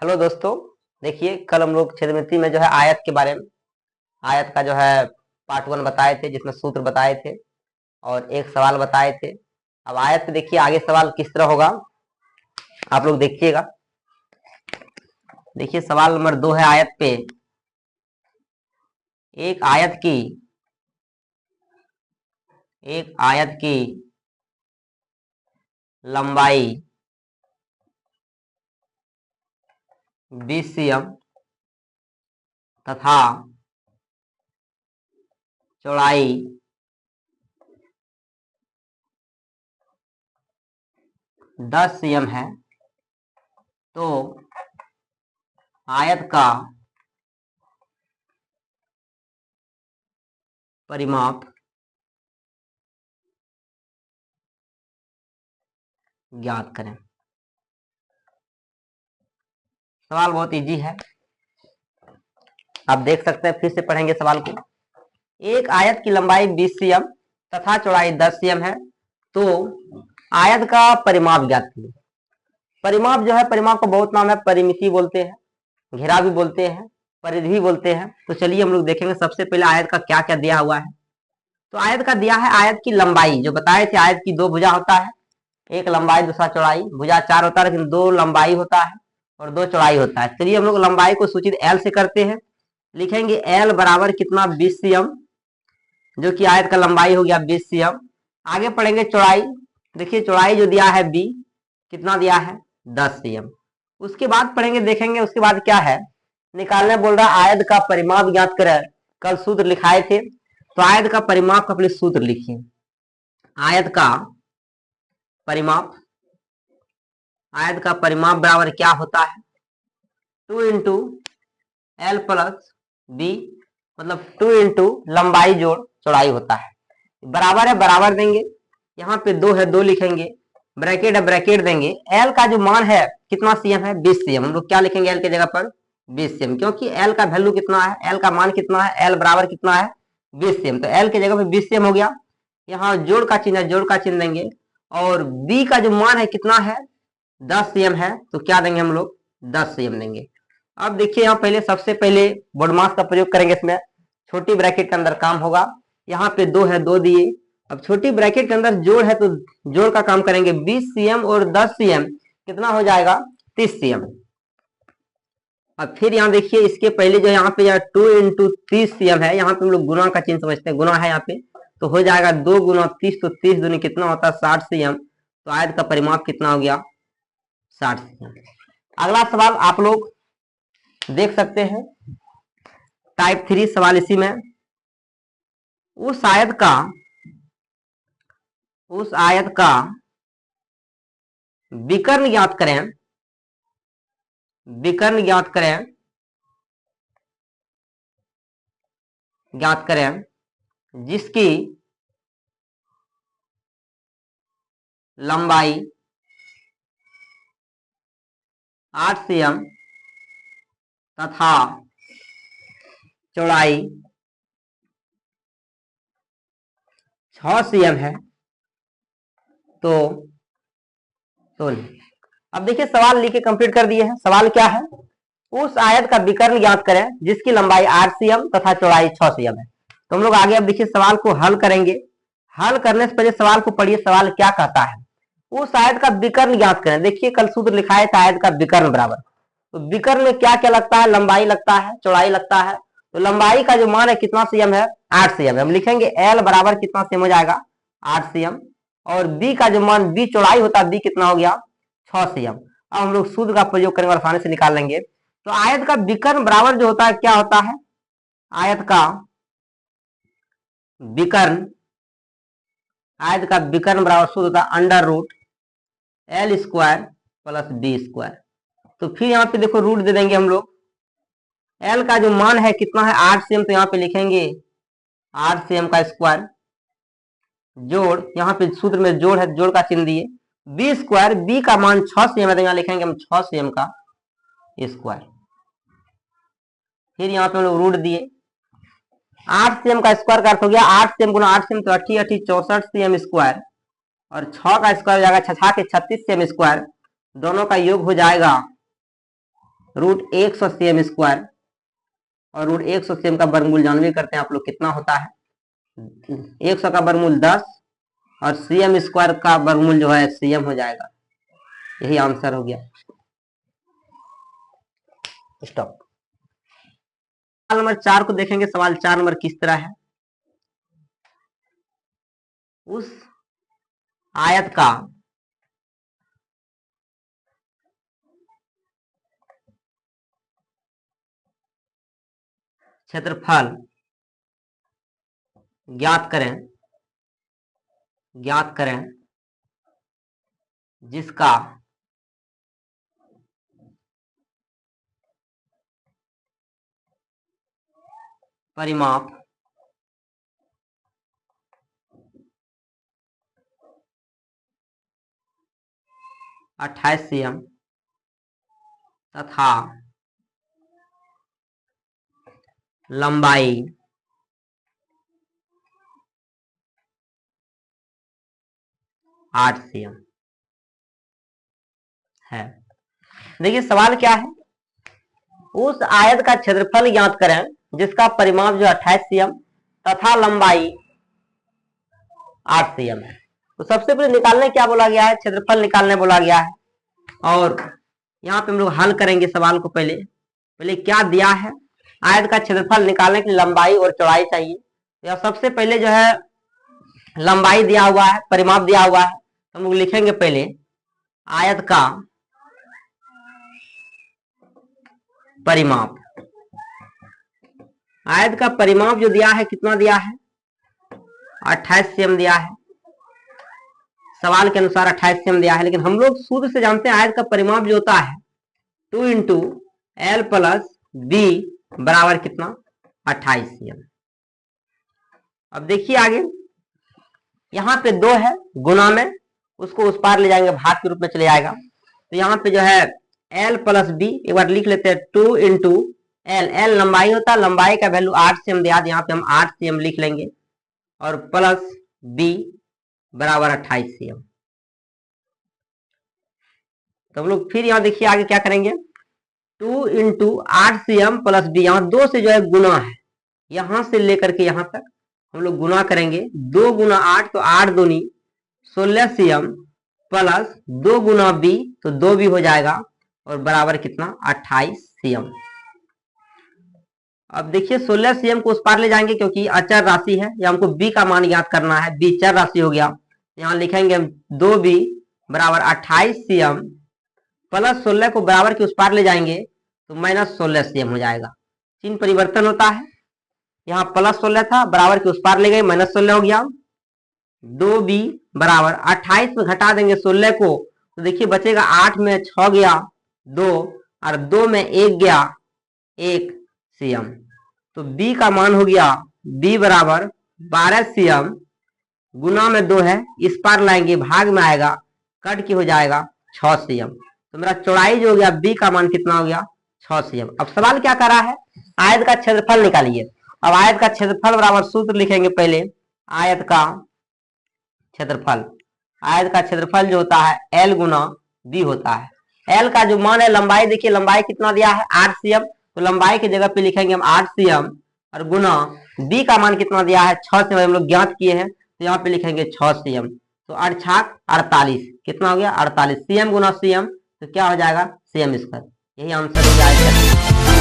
Hello दोस्तों, देखिए कल हम लोग क्षेत्रमिति में जो है आयत के बारे में आयत का जो है पार्ट 1 बताए थे, जिसमें सूत्र बताए थे और एक सवाल बताए थे। अब आयत पे देखिए आगे सवाल किस तरह होगा, आप लोग देखिएगा। देखिए सवाल नंबर 2 है आयत पे। एक आयत की लंबाई 20 cm तथा चौड़ाई 10 cm है, तो आयत का परिमाप ज्ञात करें। सवाल बहुत इजी है, आप देख सकते हैं। फिर से पढ़ेंगे सवाल को। एक आयत की लंबाई 20 cm तथा चौड़ाई 10 cm है, तो आयत का परिमाप ज्ञात कीजिए। परिमाप जो है, परिमाप का बहुत नाम है, परिमिति बोलते हैं, घेरा भी बोलते हैं, परिधि भी बोलते हैं। तो चलिए हम लोग देखेंगे सबसे पहले आयत का क्या क्या दिया हुआ है। तो आयत का दिया है आयत की लंबाई, जो बताए थे आयत की 2 भुजा होता है, एक लंबाई दूसरा चौड़ाई। भुजा 4 होता है लेकिन 2 लंबाई होता है और 2 चौड़ाई होता है। चलिए हम लोग लंबाई को सूचित एल से करते हैं। लिखेंगे एल बराबर कितना 20 cm, जो कि आयत का लंबाई हो गया 20 cm। आगे पढ़ेंगे चौड़ाई। देखिए चौड़ाई जो दिया है बी, कितना दिया है 10 cm। उसके बाद पढ़ेंगे, देखेंगे उसके बाद क्या है निकालने बोल रहा है। आयत का परिमाप ज्ञात करें, कल सूत्र लिखाए थे। तो आयत का परिमाप का पहले सूत्र लिखिए। आयत का परिमाप बराबर क्या होता है 2 इंटू एल प्लस बी, मतलब 2 इंटू लंबाई जोड़ चौड़ाई होता है। बराबर है, बराबर देंगे, यहाँ पे 2 है 2 लिखेंगे, ब्रैकेट है ब्रैकेट देंगे। एल का जो मान है कितना cm है 20 cm। हम लोग क्या लिखेंगे एल के जगह पर 20 cm, क्योंकि एल का वैल्यू कितना है, एल का मान कितना है, एल बराबर कितना है 20 cm। तो एल के जगह पे 20 cm हो गया। यहाँ जोड़ का चिन्ह है, जोड़ का चिन्ह देंगे। और बी का जो मान है कितना है 10 cm है, तो क्या देंगे हम लोग 10 cm देंगे। अब देखिए यहाँ पहले सबसे पहले बोडमास का प्रयोग करेंगे। इसमें छोटी ब्रैकेट के अंदर काम होगा। यहाँ पे 2 है 2 दिए। अब छोटी ब्रैकेट के अंदर जोड़ है तो जोड़ का काम करेंगे। 20 cm और 10 cm कितना हो जाएगा 30 cm। अब फिर यहाँ देखिए इसके पहले जो यहाँ पे 2 इंटू 30 cm है, यहाँ पे हम लोग गुना का चिन्ह समझते हैं, गुना है यहाँ पे, तो हो जाएगा 2 गुना 30, तो 30 दूनी कितना होता है 60 cm। तो आयत का परिमाप कितना हो गया 60 cm। अगला सवाल आप लोग देख सकते हैं, टाइप 3 सवाल इसी में। उस आयत का विकर्ण ज्ञात करें, जिसकी लंबाई 8 cm तथा चौड़ाई 6 cm है। तो अब देखिए सवाल लिख के कंप्लीट कर दिए हैं। सवाल क्या है, उस आयत का विकर्ण ज्ञात करें जिसकी लंबाई 8 cm तथा चौड़ाई 6 cm है। तो हम लोग आगे अब देखिए सवाल को हल करेंगे। हल करने से पहले सवाल को पढ़िए, सवाल क्या कहता है। उस आयत का विकर्ण ज्ञात करें। देखिए कल सूत्र लिखाया था आयत का विकर्ण बराबर, तो विकर्ण में क्या क्या लगता है, लंबाई लगता है, चौड़ाई लगता है। तो लंबाई का जो मान है कितना cm है 8 cm। हम लिखेंगे एल बराबर कितना cm हो जाएगा 8 cm। और बी का जो मान बी चौड़ाई होता है, बी कितना हो गया 6 cm। अब हम लोग सूत्र का प्रयोग करेंगे और आसानी से निकाल लेंगे। तो आयत का विकर्ण बराबर जो होता है क्या होता है, आयत का विकर्ण बराबर सूत्र होता है under root L square plus B square. तो फिर यहाँ पे देखो रूट दे देंगे हम लोग। एल का जो मान है कितना है 8 cm, तो यहाँ पे लिखेंगे 8 cm का स्क्वायर जोड़, यहाँ पे सूत्र में जोड़ है, जोड़ का चिन्ह दिए। बी स्क्वायर, बी का मान 6 cm है, तो यहाँ लिखेंगे हम 6 cm का स्क्वायर। फिर यहाँ पे हम लोग रूट दिए। 8 cm का स्क्वायर का अर्थ हो गया 8 cm गुना 8 cm, तो 80 80 64 cm स्क्वायर। और 6 का स्क्वायर हो जाएगा 6 के 36 cm स्क्वायर। दोनों का योग हो जाएगा √100cm², और √100cm का वर्गमूल जानवे करते हैं आप लोग कितना होता है, 100 का वर्गमूल 10 और cm² का वर्गमूल जो है cm हो जाएगा। यही आंसर हो गया। स्टॉप। सवाल नंबर 4 को देखेंगे। सवाल 4 नंबर किस तरह है, उस आयत का क्षेत्रफल ज्ञात करें जिसका परिमाप 28 cm तथा लंबाई 8 cm है। देखिए सवाल क्या है, उस आयत का क्षेत्रफल ज्ञात करें जिसका परिमाप जो 28 cm तथा लंबाई 8 cm है। तो सबसे पहले निकालने क्या बोला गया है, क्षेत्रफल निकालने बोला गया है। और यहाँ पे हम लोग हल करेंगे सवाल को। पहले क्या दिया है, आयत का क्षेत्रफल निकालने के लिए लंबाई और चौड़ाई चाहिए। तो सबसे पहले जो है लंबाई दिया हुआ है, परिमाप दिया हुआ है, तो हम लोग लिखेंगे पहले आयत का परिमाप। आयत का परिमाप जो दिया है कितना दिया है, 28 cm दिया है। सवाल के अनुसार 28 cm दिया है, लेकिन हम लोग सूत्र से जानते हैं आयत का परिमाप जो होता है 2 × L + B बराबर कितना, 28 cm। अब देखिए आगे, यहाँ पे 2 है, गुना में उसको उस पार ले जाएंगे, भाग के रूप में चले जाएगा। तो यहाँ पे जो है L + B, एक बार लिख लेते हैं 2 × L। L लंबाई होता है, लंबाई का वैल्यू 8 cm दिया, यहाँ पे हम 8 cm लिख लेंगे, और प्लस B बराबर 28 cm। तो हम लोग फिर यहाँ देखिए आगे क्या करेंगे, 2 × 8 cm + B, यहाँ 2 से जो है गुना है, यहां से लेकर के यहां तक हम लोग गुना करेंगे। 2 × 8 तो 8 दूनी 16 cm प्लस 2 × B तो 2 भी हो जाएगा, और बराबर कितना, 28 cm। अब देखिए 16 cm को उस पार ले जाएंगे क्योंकि अचर राशि है, या हमको B का मान ज्ञात करना है, B चर राशि हो गया। यहाँ लिखेंगे 2B बराबर 28 cm प्लस 16 को बराबर के उस पार ले जाएंगे तो -16 cm हो जाएगा। चिन्ह परिवर्तन होता है, यहाँ +16 था, बराबर के उस पार ले गए, -16 हो गया। 2B बराबर 28 में घटा देंगे 16 को, तो देखिए बचेगा 8 में 6 गया 2, और 2 में 1 गया 1 cm। तो B का मान हो गया, B बराबर 12 cm, गुना में 2 है, इस पार लाएंगे, भाग में आएगा, कट के हो जाएगा 6 cm। तो मेरा चौड़ाई जो हो गया, B का मान कितना हो गया, 6 cm। अब सवाल क्या कर रहा है, आयत का क्षेत्रफल निकालिए। अब आयत का क्षेत्रफल बराबर सूत्र लिखेंगे पहले, आयत का क्षेत्रफल जो होता है L × B होता है। L का जो मान है, लंबाई देखिए, लंबाई कितना दिया है, 8 cm, तो लंबाई की जगह पे लिखेंगे हम 8 cm, और गुना B का मान कितना दिया है, 6 cm हम लोग ज्ञात किए हैं, तो यहाँ पे लिखेंगे 6 cm। तो 8 × 48 कितना हो गया, 48 cm × cm, तो क्या हो जाएगा, cm²। यही आंसर हो जाएगा।